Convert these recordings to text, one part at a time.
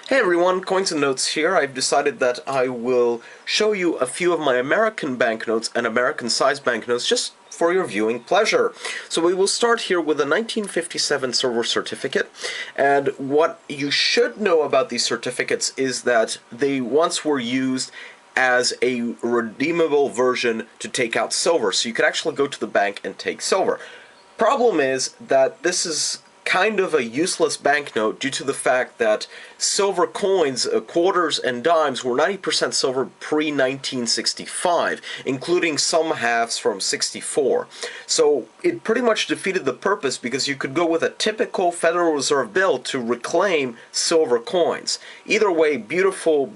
Hey everyone, Coins and Notes here. I've decided that I will show you a few of my American banknotes and American size banknotes just for your viewing pleasure. So we will start here with a 1957 silver certificate, and what you should know about these certificates is that they once were used as a redeemable version to take out silver, so you could actually go to the bank and take silver. Problem is that this is kind of a useless banknote due to the fact that silver coins, quarters and dimes, were 90% silver pre-1965, including some halves from 64. So it pretty much defeated the purpose because you could go with a typical Federal Reserve bill to reclaim silver coins. Either way, beautiful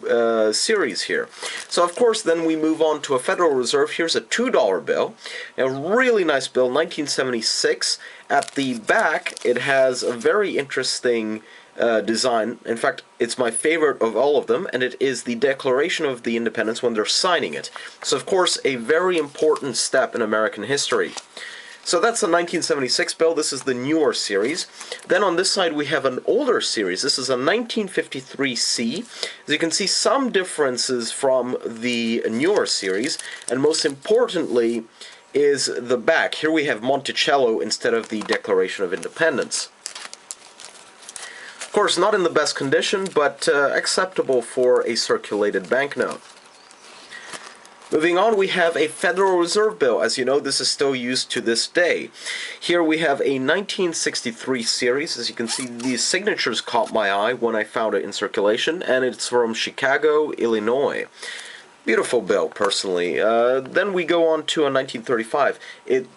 series here. So of course then we move on to a Federal Reserve. Here's a $2 bill, a really nice bill, 1976. At the back, it has a very interesting design. In fact, it's my favorite of all of them, and it is the Declaration of the Independence when they're signing it. So, of course, a very important step in American history. So that's the 1976 bill. This is the newer series. Then on this side we have an older series. This is a 1953C. As you can see, some differences from the newer series, and most importantly is the back. Here we have Monticello instead of the Declaration of Independence. Of course, not in the best condition, but acceptable for a circulated banknote. Moving on, we have a Federal Reserve bill. As you know, this is still used to this day. Here we have a 1963 series. As you can see, these signatures caught my eye when I found it in circulation, and it's from Chicago, Illinois. Beautiful bill, personally. Then we go on to a 1935.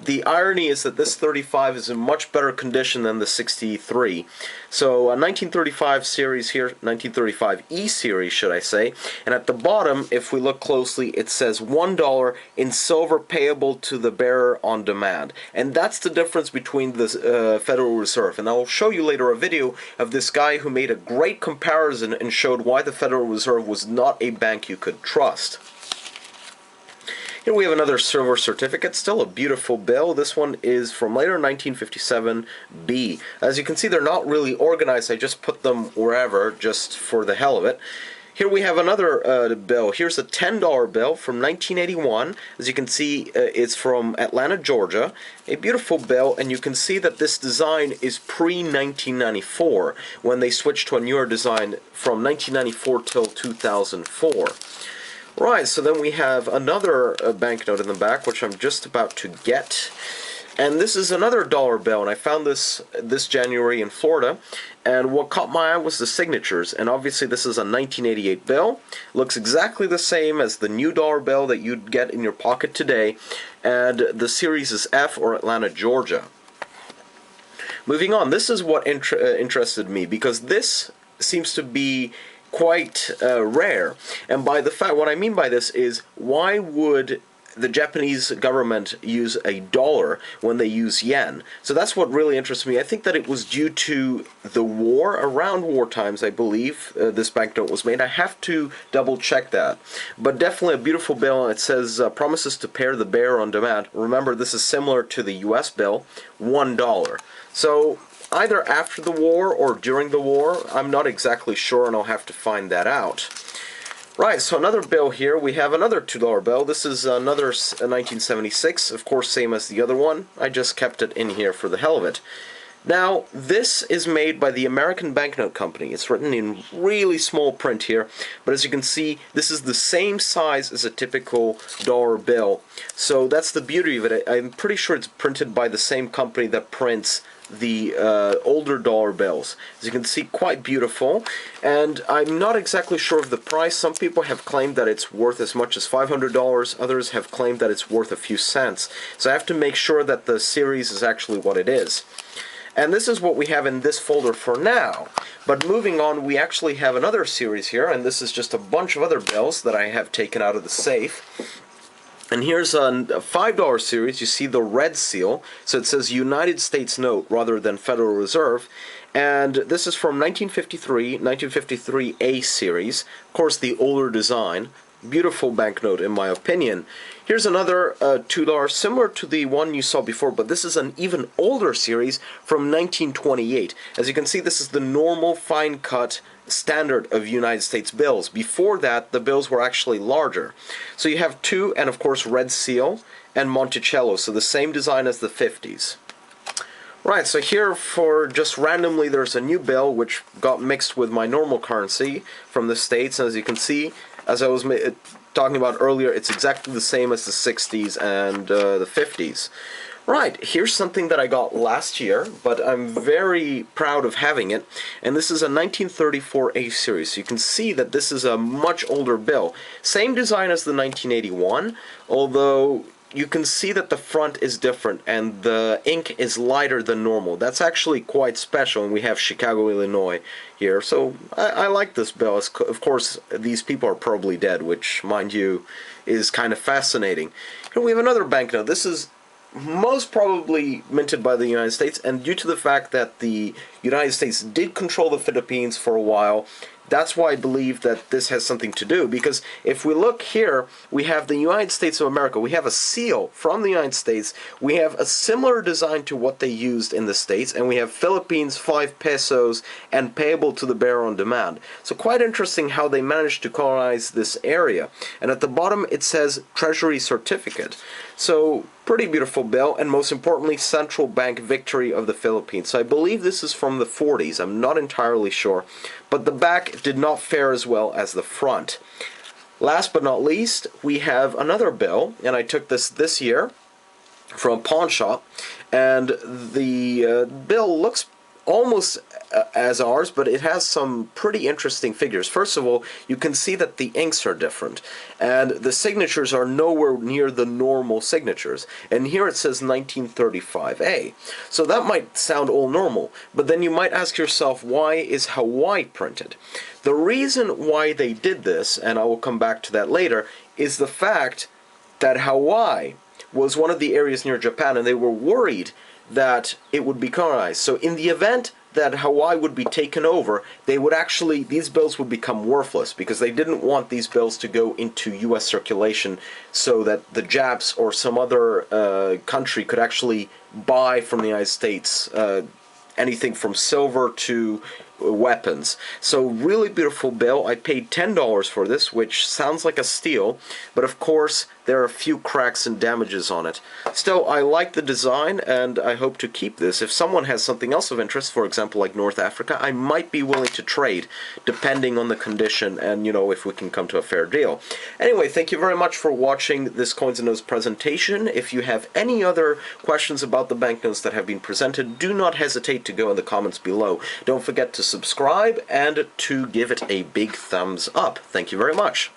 The irony is that this 35 is in much better condition than the 63. So a 1935 series here, 1935 E series, should I say. And at the bottom, if we look closely, it says $1 in silver payable to the bearer on demand. And that's the difference between the Federal Reserve. And I'll show you later a video of this guy who made a great comparison and showed why the Federal Reserve was not a bank you could trust. Here we have another silver certificate, still a beautiful bill. This one is from later 1957B. As you can see, they're not really organized. I just put them wherever, just for the hell of it. Here we have another bill. Here's a $10 bill from 1981. As you can see, it's from Atlanta, Georgia. A beautiful bill, and you can see that this design is pre-1994, when they switched to a newer design from 1994 till 2004. Right, so then we have another banknote in the back, which I'm just about to get. And this is another dollar bill, and I found this January in Florida. And what caught my eye was the signatures. And obviously this is a 1988 bill. Looks exactly the same as the new dollar bill that you'd get in your pocket today. And the series is F, or Atlanta, Georgia. Moving on, this is what interested me, because this seems to be quite rare. And by the fact, what I mean by this is, why would the Japanese government use a dollar when they use yen? So that's what really interests me. I think that it was due to the war. Around war times, I believe, this banknote was made. I have to double check that. But definitely a beautiful bill, and it says promises to pay the bearer on demand. Remember, this is similar to the US bill, $1. So either after the war or during the war, I'm not exactly sure, and I'll have to find that out. Right, so another bill here. We have another $2 bill. This is another 1976, of course, same as the other one. I just kept it in here for the hell of it. Now, this is made by the American Banknote Company. It's written in really small print here, but as you can see, this is the same size as a typical dollar bill. So that's the beauty of it. I'm pretty sure it's printed by the same company that prints the older dollar bills. As you can see, quite beautiful, and I'm not exactly sure of the price. Some people have claimed that it's worth as much as $500, others have claimed that it's worth a few cents. So I have to make sure that the series is actually what it is. And this is what we have in this folder for now. But moving on, we actually have another series here, and this is just a bunch of other bills that I have taken out of the safe. And here's a $5 series. You see the red seal, so it says United States Note rather than Federal Reserve. And this is from 1953 A series. Of course, the older design. Beautiful banknote, in my opinion. Here's another $2, similar to the one you saw before, but this is an even older series from 1928. As you can see, this is the normal fine cut standard of United States bills. Before that, the bills were actually larger. So you have two, and of course Red Seal and Monticello, so the same design as the 50s. Right, so here for just randomly there's a new bill which got mixed with my normal currency from the States, and as you can see, as I was talking about earlier, it's exactly the same as the 60s and the 50s. Right, here's something that I got last year, but I'm very proud of having it, and this is a 1934 A series. So you can see that this is a much older bill. Same design as the 1981, although you can see that the front is different and the ink is lighter than normal. That's actually quite special, and we have Chicago, Illinois here. So I like this bill. Of course, these people are probably dead, which, mind you, is kind of fascinating. Here we have another banknote. This is most probably minted by the United States, and due to the fact that the United States did control the Philippines for a while, that's why I believe that this has something to do, because if we look here, we have the United States of America, we have a seal from the United States, we have a similar design to what they used in the States, and we have Philippines 5 pesos and payable to the bearer on demand. So quite interesting how they managed to colonize this area. And at the bottom it says Treasury Certificate. So pretty beautiful bill, and most importantly, central bank victory of the Philippines. So I believe this is from the 40s, I'm not entirely sure, but the back did not fare as well as the front. Last but not least, we have another bill, and I took this year from a pawn shop, and the bill looks almost as ours, but it has some pretty interesting figures. First of all, you can see that the inks are different, and the signatures are nowhere near the normal signatures. And here it says 1935A. So that might sound all normal, but then you might ask yourself, why is Hawaii printed? The reason why they did this, and I will come back to that later, is the fact that Hawaii was one of the areas near Japan, and they were worried that it would be colonized. So in the event that Hawaii would be taken over, these bills would become worthless, because they didn't want these bills to go into US circulation so that the Japs or some other country could actually buy from the United States anything from silver to weapons. So really beautiful bill. I paid $10 for this, which sounds like a steal, but of course there are a few cracks and damages on it. Still, I like the design, and I hope to keep this. If someone has something else of interest, for example like North Africa, I might be willing to trade, depending on the condition and, you know, if we can come to a fair deal. Anyway, thank you very much for watching this Coins and Notes presentation. If you have any other questions about the banknotes that have been presented, do not hesitate to go in the comments below. Don't forget to subscribe and to give it a big thumbs up. Thank you very much.